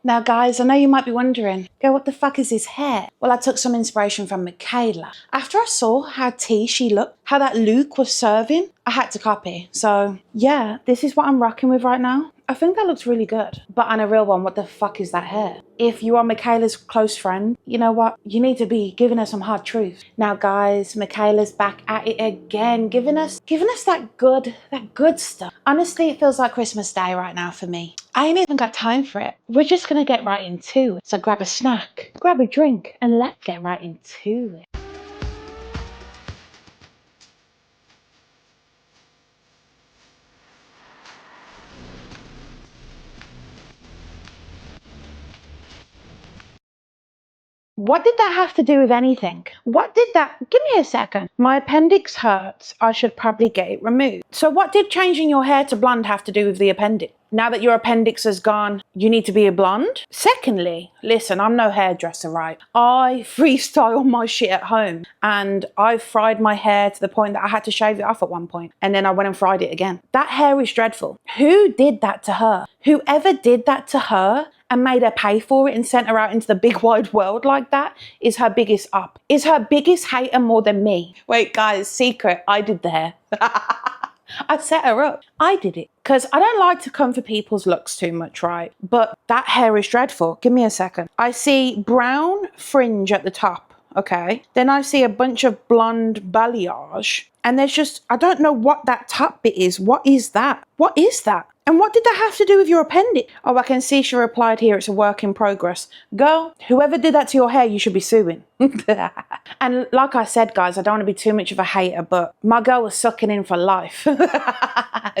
Now guys, I know you might be wondering, girl, what the fuck is his hair? Well, I took some inspiration from Mikayla. After I saw how tea she looked, how that Luke was serving, I had to copy. So yeah, this is what I'm rocking with right now. I think that looks really good. But on a real one, what the fuck is that hair? If you are Mikayla's close friend, you know what? You need to be giving her some hard truth. Now guys, Mikayla's back at it again, giving us that good stuff. Honestly, it feels like Christmas Day right now for me. I ain't even got time for it. We're just gonna get right into it. So grab a snack, grab a drink, and let's get right into it. What did that have to do with anything? What did that? Give me a second. My appendix hurts. I should probably get it removed. So what did changing your hair to blonde have to do with the appendix? Now that your appendix is gone, you need to be a blonde? Secondly, listen, I'm no hairdresser, right? I freestyle my shit at home and I fried my hair to the point that I had to shave it off at one point and then I went and fried it again. That hair is dreadful. Who did that to her? Whoever did that to her and made her pay for it and sent her out into the big wide world like that is her biggest up. Is her biggest hater more than me? Wait, guys, secret, I did the hair. I set her up. I did it. Because I don't like to come for people's looks too much, right? But that hair is dreadful. Give me a second. I see brown fringe at the top, okay? Then I see a bunch of blonde balayage. And there's just, I don't know what that top bit is. What is that? What is that? And what did that have to do with your appendix? Oh, I can see she replied here, it's a work in progress. Girl, whoever did that to your hair, you should be suing. And like I said, guys, I don't want to be too much of a hater, but my girl was sucking in for life.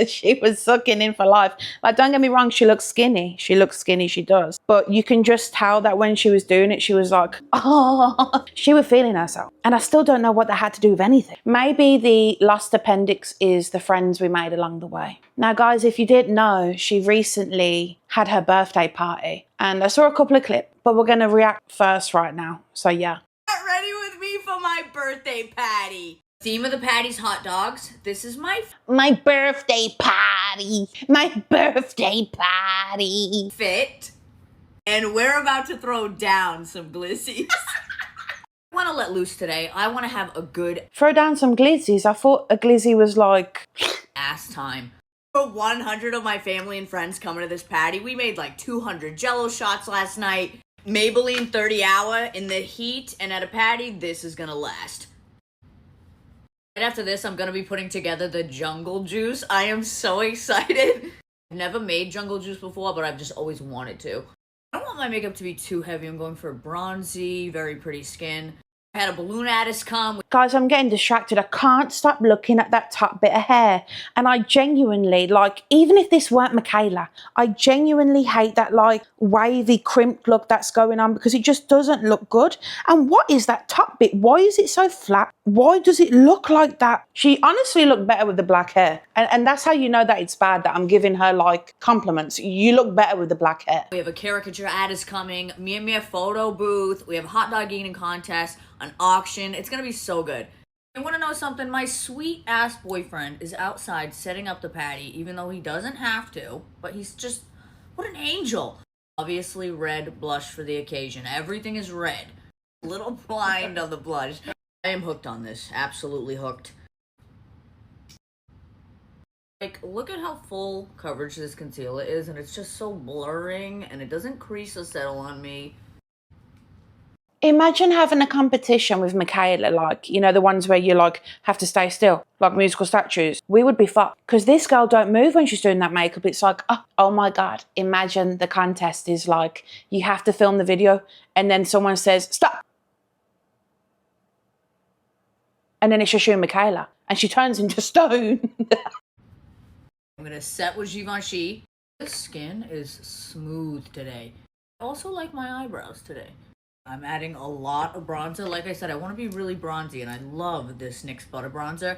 She was sucking in for life. Like, don't get me wrong, she looks skinny. She looks skinny, she does. But you can just tell that when she was doing it, she was like, oh, she was feeling herself. And I still don't know what that had to do with anything. Maybe the lost appendix is the friends we made along the way. Now, guys, if you didn't know, she recently had her birthday party. And I saw a couple of clips, but we're going to react first right now. So, yeah. Get ready with me for my birthday patty. Theme of the patty's hot dogs. This is my birthday party. My birthday party. fit. And we're about to throw down some glissies. I want to let loose today. I want to have a good Throw down some glizzies. I thought a glizzy was like ass time. For 100 of my family and friends coming to this patty, we made like 200 Jello shots last night. Maybelline 30 hour in the heat, and at a patty, this is gonna last. Right after this, I'm gonna be putting together the jungle juice. I am so excited. I've never made jungle juice before, but I've just always wanted to. I don't want my makeup to be too heavy. I'm going for bronzy, very pretty skin. I had a balloon artist come. Guys, I'm getting distracted. I can't stop looking at that top bit of hair. And I genuinely, like, even if this weren't Mikayla, I genuinely hate that, like, wavy, crimped look that's going on because it just doesn't look good. And what is that top bit? Why is it so flat? Why does it look like that? She honestly looked better with the black hair. And that's how you know that it's bad, that I'm giving her, like, compliments. You look better with the black hair. We have a caricature artist coming, me and Mia photo booth, we have a hot dog eating contest, an auction. It's gonna be so good. You want to know something? My sweet ass boyfriend is outside setting up the patty, even though he doesn't have to, but he's just, what an angel. Obviously red blush for the occasion. Everything is red. A little blind on the blush. I am hooked on this. Absolutely hooked. Like, look at how full coverage this concealer is, and it's just so blurring, and it doesn't crease or settle on me. Imagine having a competition with Mikayla, like, you know, the ones where you, like, have to stay still, like musical statues. We would be fucked. Because this girl don't move when she's doing that makeup. It's like, oh my God. Imagine the contest is like, you have to film the video, and then someone says, stop. And then it's just you and Mikayla. And she turns into stone. I'm gonna set with Givenchy. This skin is smooth today. I also like my eyebrows today. I'm adding a lot of bronzer. Like I said, I want to be really bronzy, and I love this NYX Butter Bronzer.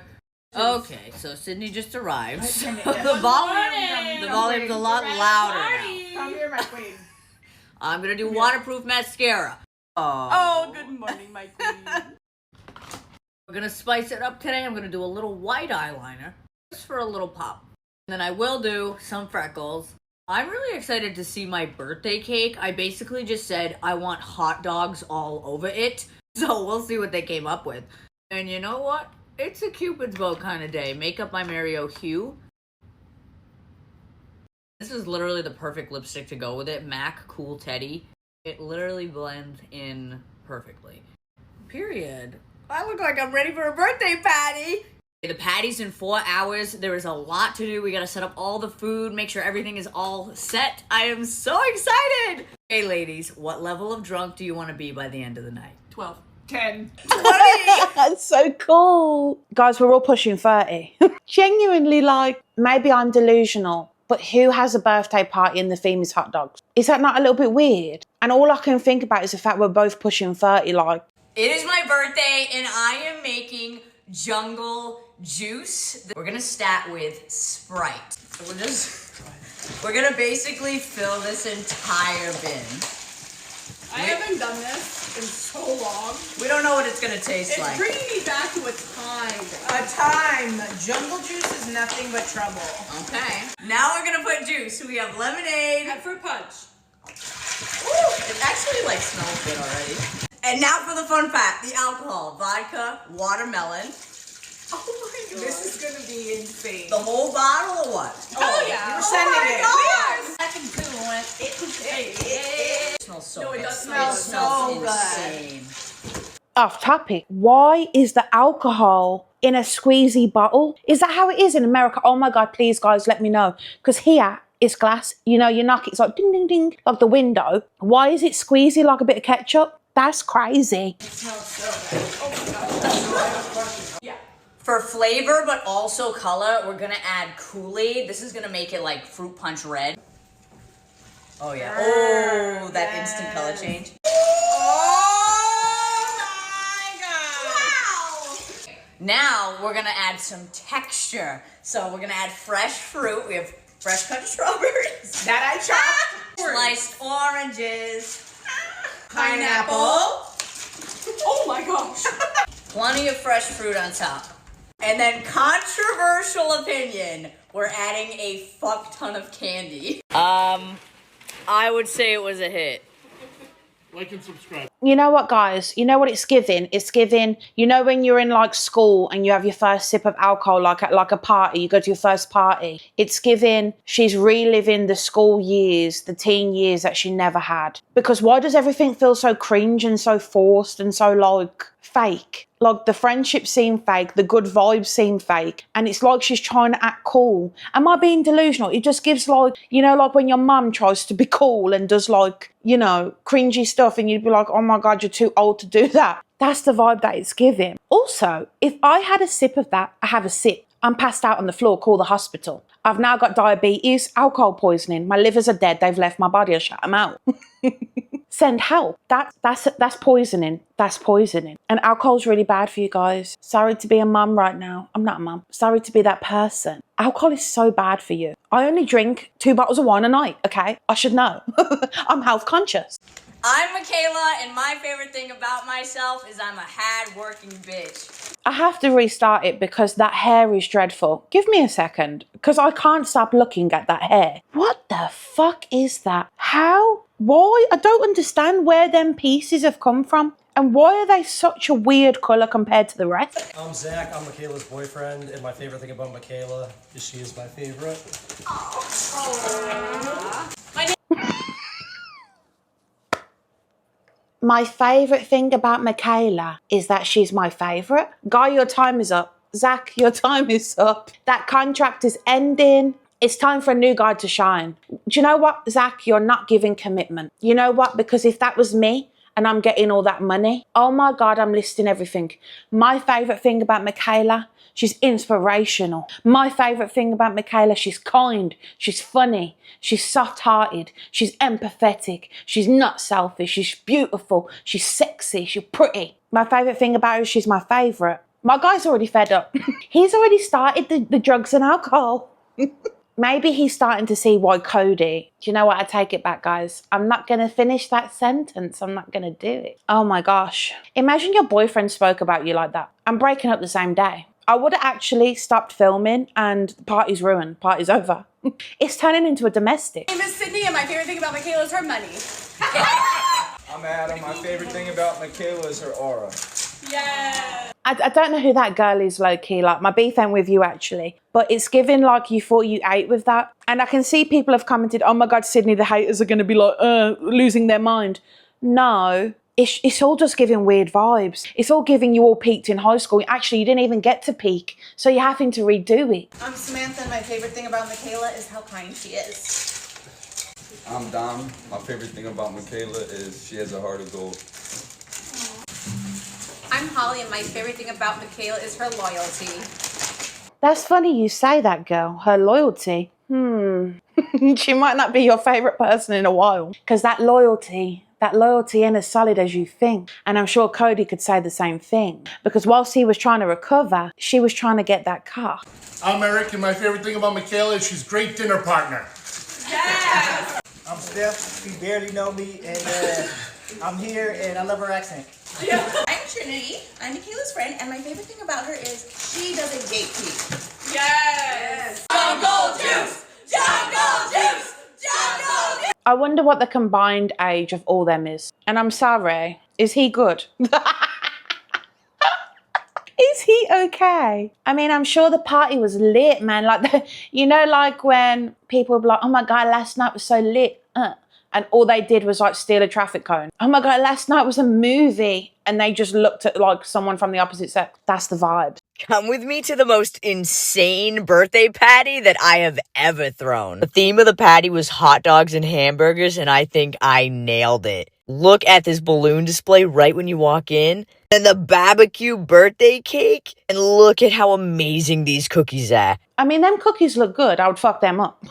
Okay, so Sydney just arrived. So the volume's a lot louder now. Come here, my queen. I'm gonna do waterproof mascara. Oh, good morning, my queen. We're gonna spice it up today. I'm gonna do a little white eyeliner, just for a little pop. And then I will do some freckles. I'm really excited to see my birthday cake. I basically just said I want hot dogs all over it. So we'll see what they came up with. And you know what? It's a Cupid's bow kind of day. Make up my Mario hue. This is literally the perfect lipstick to go with it. MAC Cool Teddy. It literally blends in perfectly. Period. I look like I'm ready for a birthday party. The patty's in 4 hours. There is a lot to do. We gotta set up all the food, make sure everything is all set. I am so excited. Hey ladies, what level of drunk do you want to be by the end of the night? 12. 10. 20. That's so cool. Guys, we're all pushing 30. Genuinely, like, maybe I'm delusional, but who has a birthday party and the theme is hot dogs? Is that not a little bit weird? And all I can think about is the fact we're both pushing 30, like. It is my birthday and I am making jungle juice. We're gonna start with Sprite. So we're gonna basically fill this entire bin. I haven't done this in so long. We don't know what it's gonna taste like. It's bringing me back to a time. A time. Jungle juice is nothing but trouble. Okay. Now we're gonna put juice. We have lemonade. And fruit punch. Ooh, it actually like smells good already. And now for the fun fact, the alcohol. Vodka, watermelon. Oh my god. This is gonna be insane. The whole bottle or what? Oh yeah. You're sending it. God. I can do it. It smells so No, it good. does smell so good. insane. Off topic, why is the alcohol in a squeezy bottle? Is that how it is in America? Oh my God, please guys, let me know. Because here, it's glass. You know, you knock it, it's like ding, ding, ding, like the window. Why is it squeezy like a bit of ketchup? That's crazy. It smells so good. Oh my god. Yeah. For flavor, but also color, we're gonna add Kool-Aid. This is gonna make it like fruit punch red. Oh yeah. Oh, that instant color change. Now we're gonna add some texture. So we're gonna add fresh fruit. We have fresh cut strawberries. That I chopped. Sliced oranges. Pineapple. Oh my gosh. Plenty of fresh fruit on top. And then controversial opinion. We're adding a fuck ton of candy. I would say it was a hit. Like and subscribe. You know what, guys? You know what it's giving? It's giving, you know when you're in like school and you have your first sip of alcohol, like at like a party, you go to your first party. It's giving, she's reliving the school years, the teen years that she never had. Because why does everything feel so cringe and so forced and so like fake? Like the friendships seem fake, the good vibes seem fake, and it's like she's trying to act cool. Am I being delusional? It just gives like, you know, like when your mum tries to be cool and does like, you know, cringy stuff and you'd be like, oh my God, you're too old to do that. That's the vibe that it's giving. Also, if I had a sip of that, I have a sip. I'm passed out on the floor, call the hospital. I've now got diabetes, alcohol poisoning. My livers are dead. They've left my body. I shut them out. Send help. That's poisoning. That's poisoning. And alcohol's really bad for you guys. Sorry to be a mum right now. I'm not a mum. Sorry to be that person. Alcohol is so bad for you. I only drink 2 bottles of wine a night, okay? I should know. I'm health conscious. I'm Mikayla, and my favorite thing about myself is I'm a hard-working bitch. I have to restart it because that hair is dreadful. Give me a second, because I can't stop looking at that hair. What the fuck is that? How? Why? I don't understand where them pieces have come from. And why are they such a weird colour compared to the rest? I'm Zach, I'm Mikayla's boyfriend, and my favorite thing about Mikayla is she is my favorite. My favourite thing about Mikayla is that she's my favourite. Guy, your time is up. Zach, your time is up. That contract is ending. It's time for a new guy to shine. Do you know what, Zach? You're not giving commitment. You know what? Because if that was me and I'm getting all that money, oh my God, I'm listing everything. My favourite thing about Mikayla, she's inspirational. My favourite thing about Mikayla, she's kind, she's funny, she's soft-hearted, she's empathetic, she's not selfish, she's beautiful, she's sexy, she's pretty. My favourite thing about her is she's my favourite. My guy's already fed up. He's already started the drugs and alcohol. Maybe he's starting to see why Cody. Do you know what? I take it back, guys. I'm not going to finish that sentence. I'm not going to do it. Oh my gosh. Imagine your boyfriend spoke about you like that. I'm breaking up the same day. I would have actually stopped filming and the party's ruined. Party's over. It's turning into a domestic. My name is Sydney, and my favorite thing about Mikayla is her money. I'm Adam. My favorite thing about Mikayla is her aura. Yeah. I don't know who that girl is, low-key. Like, my beef ain't with you, actually. But it's given like you thought you ate with that. And I can see people have commented, oh my God, Sydney, the haters are going to be like, losing their mind. No, it's all just giving weird vibes. It's all giving you all peaked in high school. Actually, you didn't even get to peak. So you're having to redo it. I'm Samantha, and my favorite thing about Mikayla is how kind she is. I'm Dom. My favorite thing about Mikayla is she has a heart of gold. I'm Holly, and my favorite thing about Mikayla is her loyalty. That's funny you say that, girl. Her loyalty. She might not be your favourite person in a while. Because that loyalty ain't as solid as you think. And I'm sure Cody could say the same thing. Because whilst he was trying to recover, she was trying to get that car. I'm Eric, and my favorite thing about Mikayla is she's a great dinner partner. Yes. I'm Steph. She barely know me, and I'm here, and I love her accent. I'm Trinity. I'm Mikayla's friend, and my favorite thing about her is she doesn't gatekeep. Yes. Jungle juice! Jungle juice! Jungle juice! I wonder what the combined age of all them is. And I'm sorry, is he good? Is he okay? I mean, I'm sure the party was lit, man. Like, like when people were like, oh my God, last night was so lit. And all they did was like steal a traffic cone. Oh my God, last night was a movie. And they just looked at like someone from the opposite sex. That's the vibe. Come with me to the most insane birthday patty that I have ever thrown. The theme of the patty was hot dogs and hamburgers, and I think I nailed it. Look at this balloon display right when you walk in. And the barbecue birthday cake. And look at how amazing these cookies are. I mean, them cookies look good. I would fuck them up.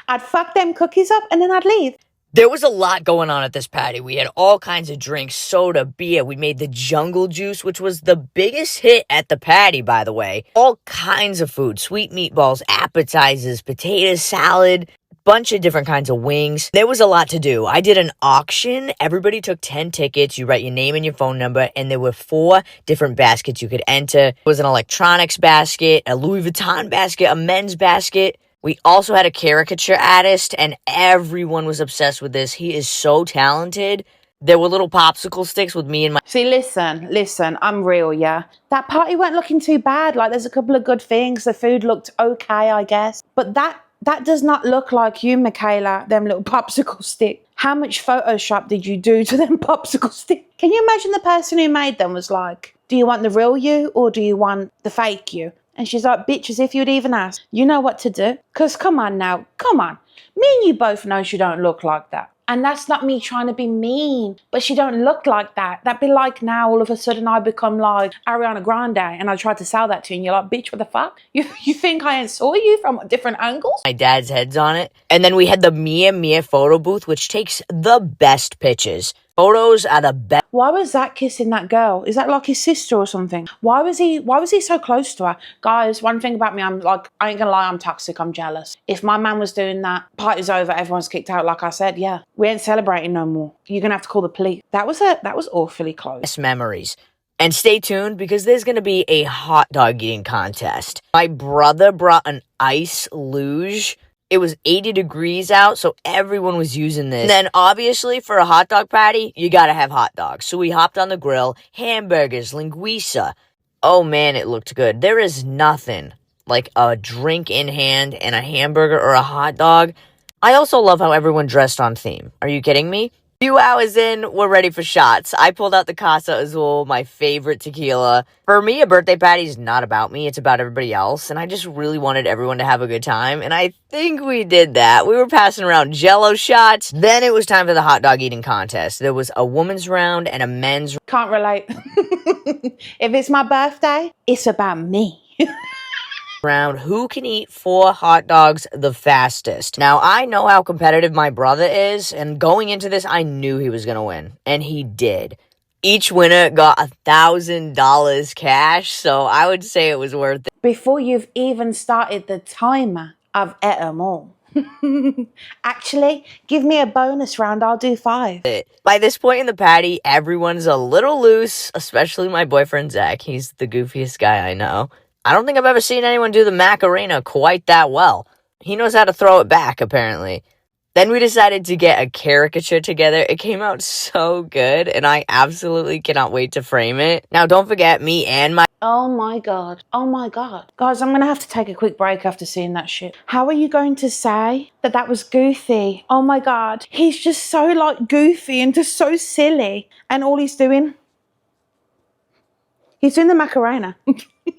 I'd fuck them cookies up and then I'd leave. There was a lot going on at this party. We had all kinds of drinks, soda, beer. We made the jungle juice, which was the biggest hit at the party, by the way. All kinds of food, sweet meatballs, appetizers, potato salad, bunch of different kinds of wings. There was a lot to do. I did an auction. Everybody took 10 tickets. You write your name and your phone number, and there were 4 different baskets you could enter. It was an electronics basket, a Louis Vuitton basket, a men's basket. We also had a caricature artist, and everyone was obsessed with this. He is so talented. There were little popsicle sticks with me and my... See, listen, I'm real, yeah? That party weren't looking too bad. Like, there's a couple of good things. The food looked okay, I guess. But that does not look like you, Mikayla, them little popsicle stick. How much Photoshop did you do to them popsicle stick? Can you imagine the person who made them was like, do you want the real you or do you want the fake you? And she's like, bitch, as if you'd even ask. You know what to do. Because come on now, come on. Me and you both know she don't look like that. And that's not me trying to be mean, but she don't look like that. That'd be like now all of a sudden I become like Ariana Grande and I tried to sell that to you and you're like, bitch, what the fuck? You think I ain't saw you from different angles? My dad's heads on it. And then we had the Mia photo booth, which takes the best pictures. Photos are the best. Why was Zach kissing that girl? Is that like his sister or something? Why was he so close to her? Guys, one thing about me, I'm like, I ain't gonna lie, I'm toxic, I'm jealous. If my man was doing that, party's over, everyone's kicked out, like I said, yeah. We ain't celebrating no more. You're gonna have to call the police. That was awfully close. Memories. And stay tuned because there's going to be a hot dog eating contest. My brother brought an ice luge. It was 80 degrees out, so everyone was using this. And then, obviously, for a hot dog party, you gotta have hot dogs. So we hopped on the grill, hamburgers, linguiça. Oh, man, it looked good. There is nothing like a drink in hand and a hamburger or a hot dog. I also love how everyone dressed on theme. Are you kidding me? A few hours in, we're ready for shots. I pulled out the Casa Azul, my favorite tequila. For me, a birthday party is not about me. It's about everybody else. And I just really wanted everyone to have a good time. And I think we did that. We were passing around Jell-O shots. Then it was time for the hot dog eating contest. There was a women's round and a men's. Can't relate. If it's my birthday, it's about me. Round who can eat 4 hot dogs the fastest. Now, I know how competitive my brother is, and going into this, I knew he was going to win, and he did. Each winner got $1,000 cash, so I would say it was worth it. Before you've even started the timer, I've ate them all. Actually, give me a bonus round, I'll do 5. By this point in the party, everyone's a little loose, especially my boyfriend Zach. He's the goofiest guy I know. I don't think I've ever seen anyone do the Macarena quite that well. He knows how to throw it back, apparently. Then we decided to get a caricature together. It came out so good, and I absolutely cannot wait to frame it. Now, don't forget, me and my... Oh my God. Oh my God. Guys, I'm going to have to take a quick break after seeing that shit. How are you going to say that that was goofy? Oh my God. He's just so like goofy and just so silly. And all he's doing the Macarena.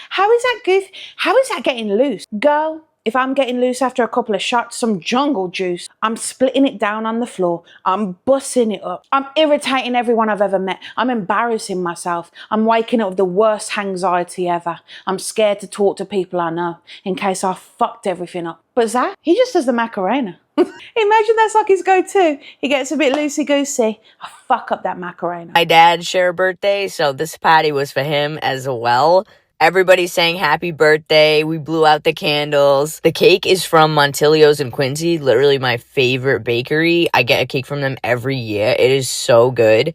How is that goofy? How is that getting loose? Girl, if I'm getting loose after a couple of shots, some jungle juice, I'm splitting it down on the floor. I'm bussing it up. I'm irritating everyone I've ever met. I'm embarrassing myself. I'm waking up with the worst anxiety ever. I'm scared to talk to people I know in case I fucked everything up. But Zach, he just does the Macarena. Imagine that's like his go-to. He gets a bit loosey-goosey. I fuck up that Macarena. My dad share a birthday, so this party was for him as well. Everybody sang happy birthday. We blew out the candles. The cake is from Montilio's in Quincy, literally my favorite bakery. I get a cake from them every year. It is so good.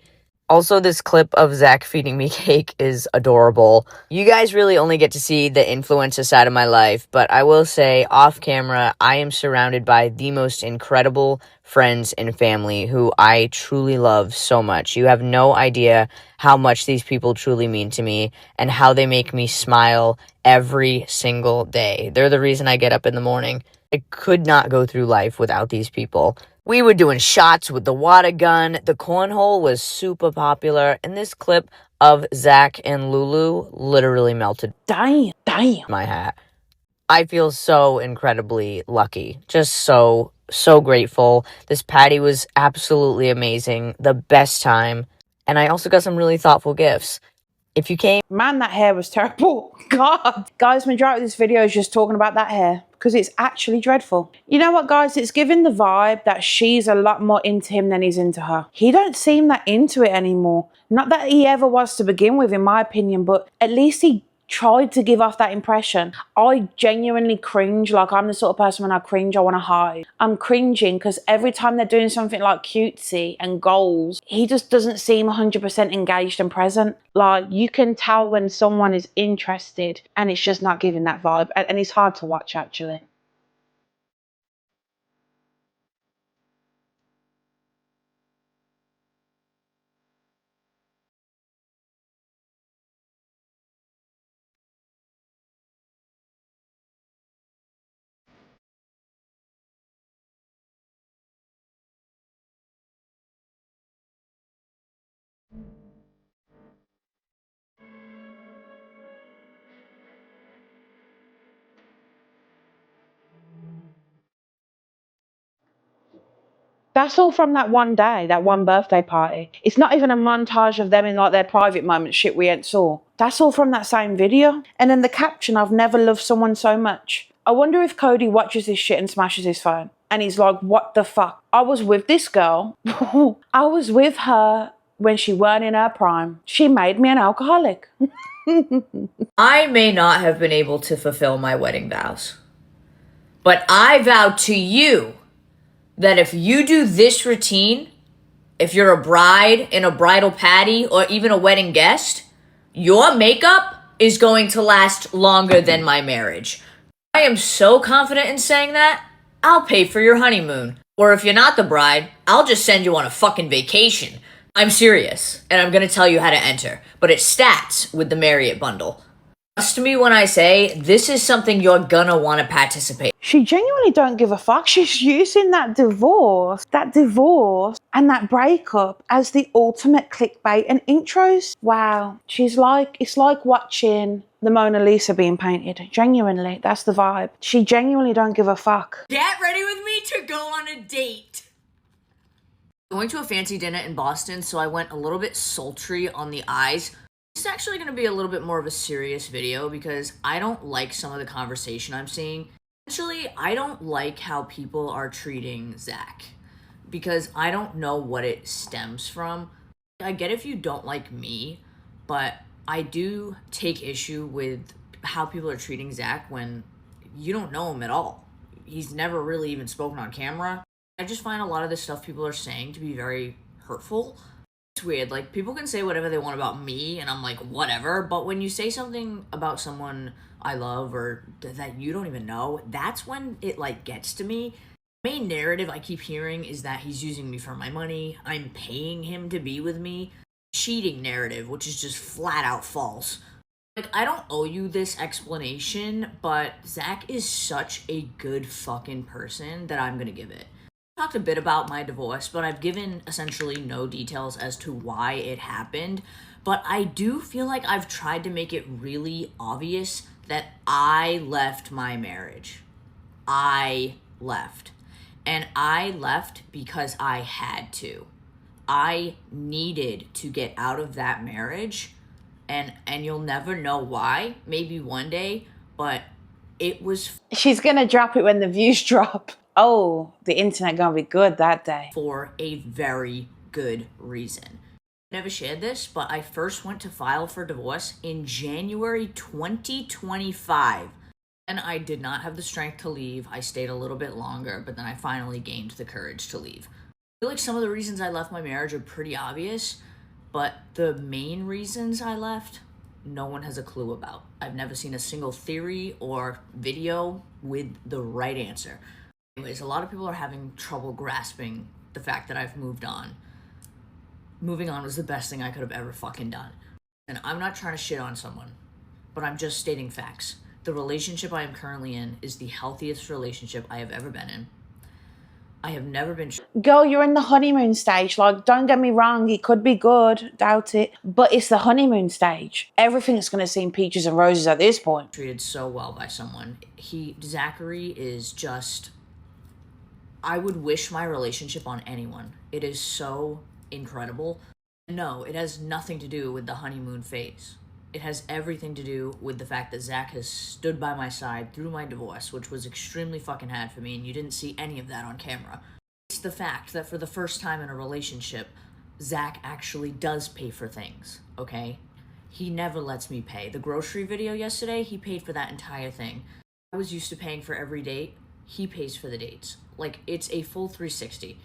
Also, this clip of Zach feeding me cake is adorable. You guys really only get to see the influencer side of my life, but I will say, off camera, I am surrounded by the most incredible friends and family who I truly love so much. You have no idea how much these people truly mean to me and how they make me smile every single day. They're the reason I get up in the morning. I could not go through life without these people. We were doing shots with the water gun. The cornhole was super popular. And this clip of Zach and Lulu literally melted Damn. my hat. I feel so incredibly lucky. Just so grateful. This party was absolutely amazing. The best time. And I also got some really thoughtful gifts. If you came... Man, that hair was terrible. God. Guys, majority of this video is just talking about that hair because it's actually dreadful. You know what, guys? It's giving the vibe that she's a lot more into him than he's into her. He don't seem that into it anymore. Not that he ever was to begin with, in my opinion, but at least he tried to give off that impression. I genuinely cringe. Like, I'm the sort of person when I cringe, I want to hide. I'm cringing because every time they're doing something like cutesy and goals, he just doesn't seem 100% engaged and present. Like, you can tell when someone is interested and it's just not giving that vibe. And it's hard to watch, actually. That's all from that one day, that one birthday party. It's not even a montage of them in like their private moments, shit we ain't saw. That's all from that same video. And then the caption, I've never loved someone so much. I wonder if Cody watches this shit and smashes his phone. And he's like, what the fuck? I was with this girl. I was with her when she weren't in her prime. She made me an alcoholic. I may not have been able to fulfill my wedding vows, but I vow to you that if you do this routine, if you're a bride in a bridal party or even a wedding guest, your makeup is going to last longer than my marriage. I am so confident in saying that, I'll pay for your honeymoon. Or if you're not the bride, I'll just send you on a fucking vacation. I'm serious, and I'm gonna tell you how to enter, but it's stats with the Marriott bundle. Trust me when I say this is something you're gonna want to participate. She genuinely don't give a fuck. She's using that divorce and that breakup as the ultimate clickbait and intros. Wow. It's like watching the Mona Lisa being painted. Genuinely, that's the vibe. She genuinely don't give a fuck. Get ready with me to go on a date. Going to a fancy dinner in Boston, so I went a little bit sultry on the eyes. This is actually going to be a little bit more of a serious video because I don't like some of the conversation I'm seeing. Essentially, I don't like how people are treating Zach because I don't know what it stems from. I get if you don't like me, but I do take issue with how people are treating Zach when you don't know him at all. He's never really even spoken on camera. I just find a lot of the stuff people are saying to be very hurtful. It's weird. Like, people can say whatever they want about me, and I'm like, whatever. But when you say something about someone I love or that you don't even know, that's when it, like, gets to me. The main narrative I keep hearing is that he's using me for my money. I'm paying him to be with me. Cheating narrative, which is just flat out false. Like, I don't owe you this explanation, but Zach is such a good fucking person that I'm gonna give it. I talked a bit about my divorce, but I've given essentially no details as to why it happened. But I do feel like I've tried to make it really obvious that I left my marriage. I left. And I left because I had to. I needed to get out of that marriage, and you'll never know why, maybe one day, but it was She's gonna drop it when the views drop. Oh, the internet gonna be good that day. for a very good reason. Never shared this, but I first went to file for divorce in January 2025, and I did not have the strength to leave. I stayed a little bit longer, but then I finally gained the courage to leave. I feel like some of the reasons I left my marriage are pretty obvious, but the main reasons I left, no one has a clue about. I've never seen a single theory or video with the right answer. Anyways, a lot of people are having trouble grasping the fact that I've moved on. Moving on was the best thing I could have ever fucking done. And I'm not trying to shit on someone, but I'm just stating facts. The relationship I am currently in is the healthiest relationship I have ever been in. I have never been Girl, you're in the honeymoon stage. Like, don't get me wrong, it could be good, doubt it. But it's the honeymoon stage. Everything's gonna seem peaches and roses at this point. treated so well by someone. Zachary is just, I would wish my relationship on anyone. It is so incredible. No, it has nothing to do with the honeymoon phase. It has everything to do with the fact that Zach has stood by my side through my divorce, which was extremely fucking hard for me, and you didn't see any of that on camera. It's the fact that for the first time in a relationship, Zach actually does pay for things, okay? He never lets me pay. The grocery video yesterday, he paid for that entire thing. I was used to paying for every date. He pays for the dates. Like, it's a full 360.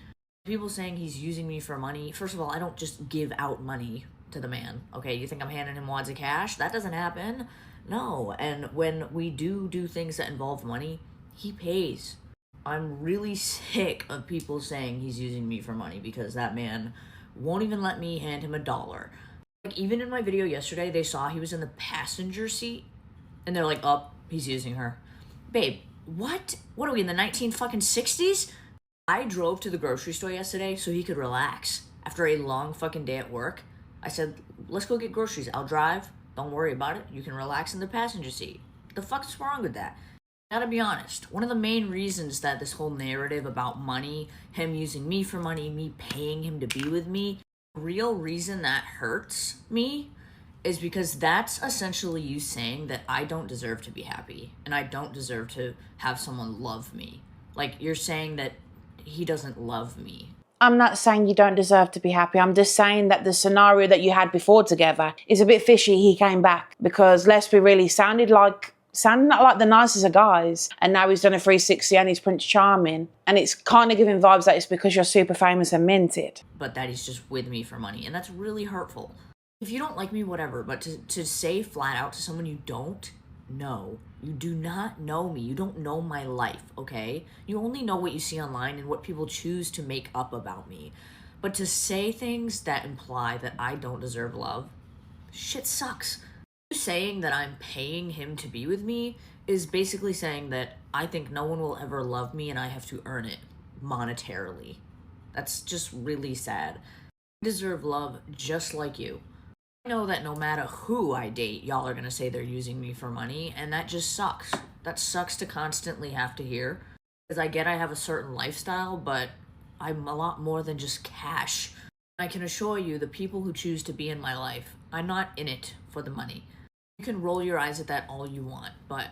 People saying he's using me for money. First of all, I don't just give out money to the man, okay? You think I'm handing him wads of cash? That doesn't happen. No, and when we do things that involve money, he pays. I'm really sick of people saying he's using me for money because that man won't even let me hand him $1. Like, even in my video yesterday, they saw he was in the passenger seat, and they're like, oh, he's using her. Babe, what? What are we, in the 1960s? I drove to the grocery store yesterday so he could relax after a long fucking day at work. I said, let's go get groceries. I'll drive. Don't worry about it. You can relax in the passenger seat. What the fuck's wrong with that? Gotta be honest. One of the main reasons that this whole narrative about money, him using me for money, me paying him to be with me, the real reason that hurts me is because that's essentially you saying that I don't deserve to be happy and I don't deserve to have someone love me. Like, you're saying that he doesn't love me. I'm not saying you don't deserve to be happy. I'm just saying that the scenario that you had before together is a bit fishy. He came back because, let's be real, sounded not like the nicest of guys, and now he's done a 360 and he's Prince Charming, and it's kind of giving vibes that it's because you're super famous and minted. But that he's just with me for money, and that's really hurtful. If you don't like me, whatever, but to say flat out to someone you don't know, you do not know me, you don't know my life, okay? You only know what you see online and what people choose to make up about me. But to say things that imply that I don't deserve love, shit sucks. Saying that I'm paying him to be with me is basically saying that I think no one will ever love me and I have to earn it monetarily. That's just really sad. I deserve love just like you. I know that no matter who I date, y'all are gonna say they're using me for money, and that just sucks. That sucks to constantly have to hear. Because I get I have a certain lifestyle, but I'm a lot more than just cash. I can assure you, the people who choose to be in my life, I'm not in it for the money. You can roll your eyes at that all you want, but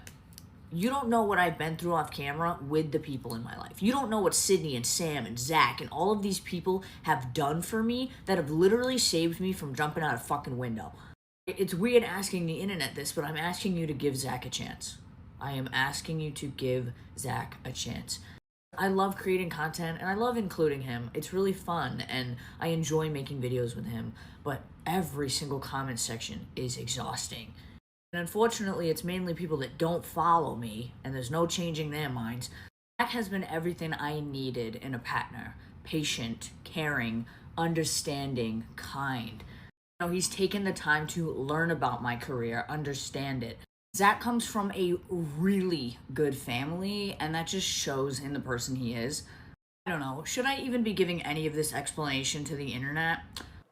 you don't know what I've been through off camera with the people in my life. You don't know what Sydney and Sam and Zach and all of these people have done for me that have literally saved me from jumping out a fucking window. It's weird asking the internet this, but I'm asking you to give Zach a chance. I am asking you to give Zach a chance. I love creating content and I love including him. It's really fun and I enjoy making videos with him, but every single comment section is exhausting. And unfortunately, it's mainly people that don't follow me and there's no changing their minds. Zach has been everything I needed in a partner. Patient, caring, understanding, kind. You know, he's taken the time to learn about my career, understand it. Zach comes from a really good family, and that just shows in the person he is. I don't know, should I even be giving any of this explanation to the internet?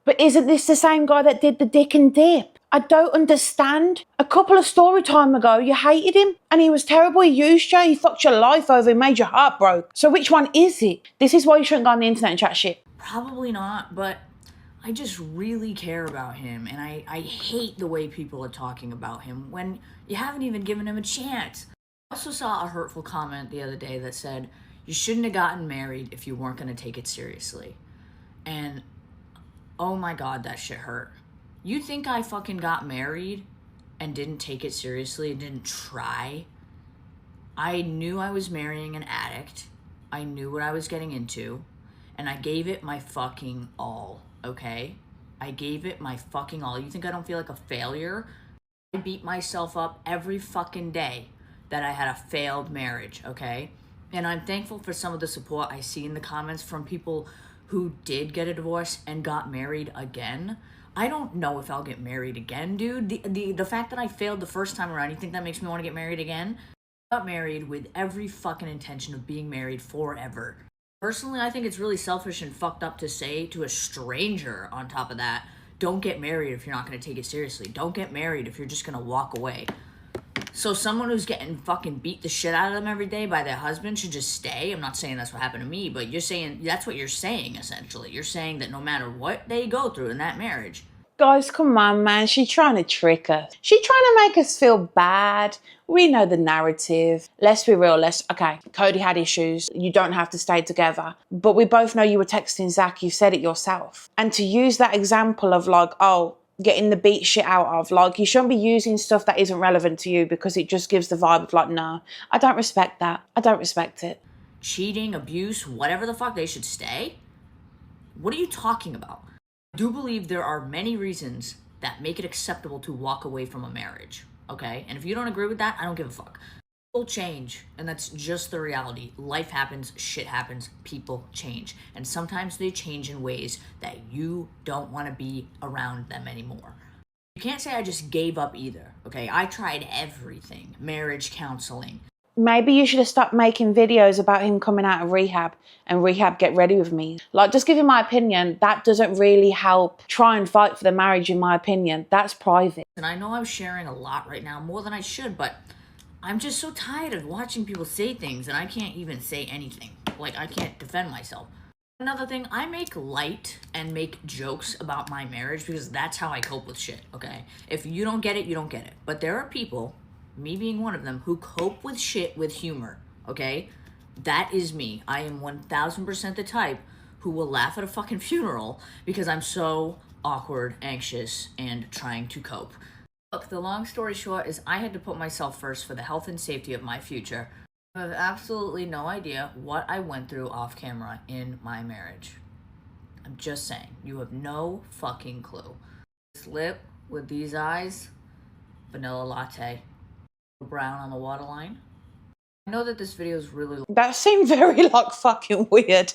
But isn't this the same guy that did the dick and dip? I don't understand. A couple of story time ago, you hated him and he was terrible. He used you, he fucked your life over, he made your heart broke. So which one is it? This is why you shouldn't go on the internet and chat shit. Probably not, but I just really care about him, and I hate the way people are talking about him when you haven't even given him a chance. I also saw a hurtful comment the other day that said, you shouldn't have gotten married if you weren't going to take it seriously. And oh my god, that shit hurt. You think I fucking got married and didn't take it seriously, didn't try? I knew I was marrying an addict. I knew what I was getting into, and I gave it my fucking all. Okay? I gave it my fucking all. You think I don't feel like a failure? I beat myself up every fucking day that I had a failed marriage, okay? And I'm thankful for some of the support I see in the comments from people who did get a divorce and got married again. I don't know if I'll get married again, dude. The fact that I failed the first time around, you think that makes me want to get married again? I got married with every fucking intention of being married forever. Personally, I think it's really selfish and fucked up to say to a stranger on top of that, don't get married if you're not going to take it seriously. Don't get married if you're just going to walk away. So someone who's getting fucking beat the shit out of them every day by their husband should just stay? I'm not saying that's what happened to me, but you're saying, that's what you're saying, essentially. You're saying that no matter what they go through in that marriage. Guys, come on, man. She's trying to trick us. She's trying to make us feel bad. We know the narrative. Let's be real. Okay, Cody had issues. You don't have to stay together. But we both know you were texting Zach. You said it yourself. And to use that example of like, oh, getting the beat shit out of, like, you shouldn't be using stuff that isn't relevant to you because it just gives the vibe of like, no, I don't respect that. I don't respect it. Cheating, abuse, whatever the fuck, they should stay? What are you talking about? I do believe there are many reasons that make it acceptable to walk away from a marriage, okay? And if you don't agree with that, I don't give a fuck. People change, and that's just the reality. Life happens, shit happens, people change. And sometimes they change in ways that you don't want to be around them anymore. You can't say I just gave up either, okay? I tried everything. Marriage counseling. Maybe you should have stopped making videos about him coming out of rehab and rehab get ready with me. Like, just giving my opinion, that doesn't really help try and fight for the marriage, in my opinion. That's private. And I know I'm sharing a lot right now, more than I should, but I'm just so tired of watching people say things and I can't even say anything. Like, I can't defend myself. Another thing, I make light and make jokes about my marriage because that's how I cope with shit, okay? If you don't get it, you don't get it. But there are people, me being one of them, who cope with shit with humor, okay? That is me. I am 1000% the type who will laugh at a fucking funeral because I'm so awkward, anxious, and trying to cope. Look, the long story short is I had to put myself first for the health and safety of my future. I have absolutely no idea what I went through off camera in my marriage. I'm just saying, you have no fucking clue. This lip with these eyes, vanilla latte. Brown on the waterline. I know that this video is really long. That seemed very like fucking weird.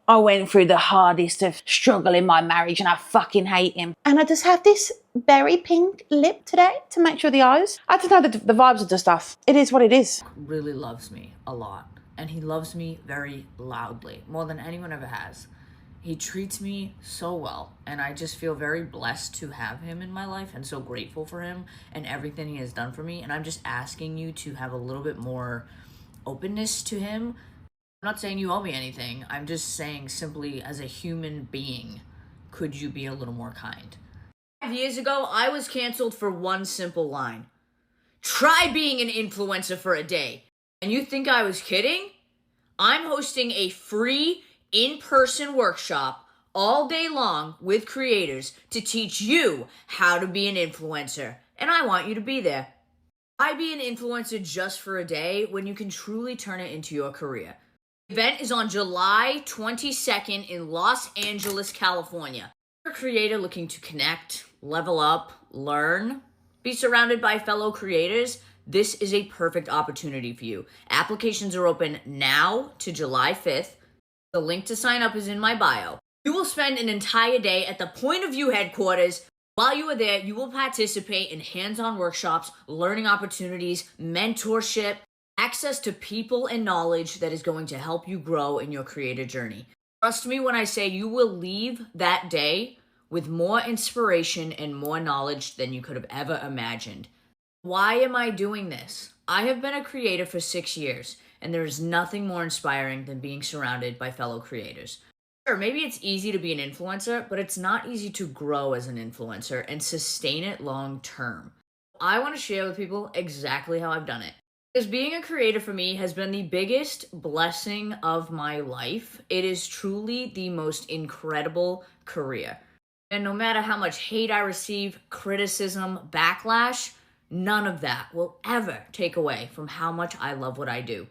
I went through the hardest of struggle in my marriage and I fucking hate him. And I just have this berry pink lip today to make sure the eyes. I just know that the vibes are just off. It is what it is. Really loves me a lot. And he loves me very loudly, more than anyone ever has. He treats me so well, and I just feel very blessed to have him in my life and so grateful for him and everything he has done for me. And I'm just asking you to have a little bit more openness to him. I'm not saying you owe me anything. I'm just saying simply as a human being, could you be a little more kind? 5 years ago, I was canceled for one simple line. Try being an influencer for a day. And you think I was kidding? I'm hosting a free in-person workshop all day long with creators to teach you how to be an influencer. And I want you to be there. Why be an influencer just for a day when you can truly turn it into your career? The event is on July 22nd in Los Angeles, California. If you're a creator looking to connect, level up, learn, be surrounded by fellow creators, this is a perfect opportunity for you. Applications are open now to July 5th. The link to sign up is in my bio. You will spend an entire day at the Point of View headquarters. While you are there, you will participate in hands-on workshops, learning opportunities, mentorship, access to people and knowledge that is going to help you grow in your creator journey. Trust me when I say you will leave that day with more inspiration and more knowledge than you could have ever imagined. Why am I doing this? I have been a creator for 6 years, and there is nothing more inspiring than being surrounded by fellow creators. Sure, maybe it's easy to be an influencer, but it's not easy to grow as an influencer and sustain it long term. I want to share with people exactly how I've done it. Because being a creator for me has been the biggest blessing of my life. It is truly the most incredible career. And no matter how much hate I receive, criticism, backlash, none of that will ever take away from how much I love what I do.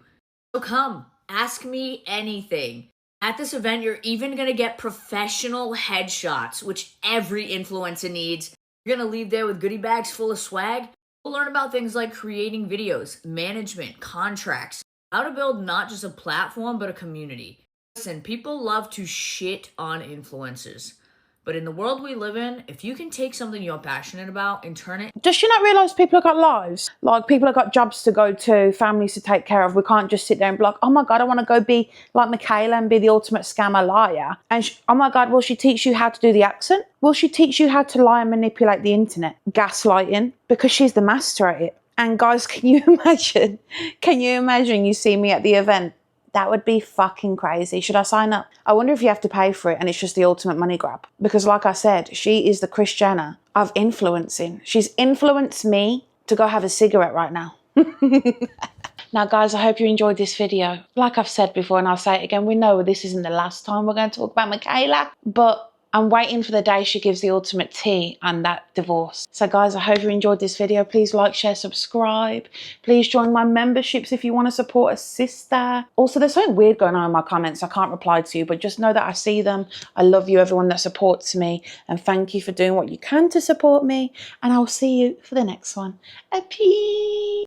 So come, ask me anything. At this event, you're even going to get professional headshots, which every influencer needs. You're going to leave there with goodie bags full of swag. We'll learn about things like creating videos, management, contracts, how to build not just a platform, but a community. Listen, people love to shit on influencers. But in the world we live in, if you can take something you're passionate about and turn it... Does she not realise people have got lives? Like, people have got jobs to go to, families to take care of. We can't just sit there and be like, oh my God, I want to go be like Mikayla and be the ultimate scammer liar. And oh my God, will she teach you how to do the accent? Will she teach you how to lie and manipulate the internet? Gaslighting, because she's the master at it. And guys, can you imagine? Can you imagine you see me at the event? That would be fucking crazy. Should I sign up? I wonder if you have to pay for it and it's just the ultimate money grab. Because like I said, she is the Kris Jenner of influencing. She's influenced me to go have a cigarette right now. Now guys, I hope you enjoyed this video. Like I've said before, and I'll say it again, we know this isn't the last time we're going to talk about Mikayla, but I'm waiting for the day she gives the ultimate tea on that divorce. So guys, I hope you enjoyed this video. Please like, share, subscribe. Please join my memberships if you want to support a sister. Also, there's something weird going on in my comments. I can't reply to you, but just know that I see them. I love you, everyone that supports me. And thank you for doing what you can to support me. And I'll see you for the next one. Peace.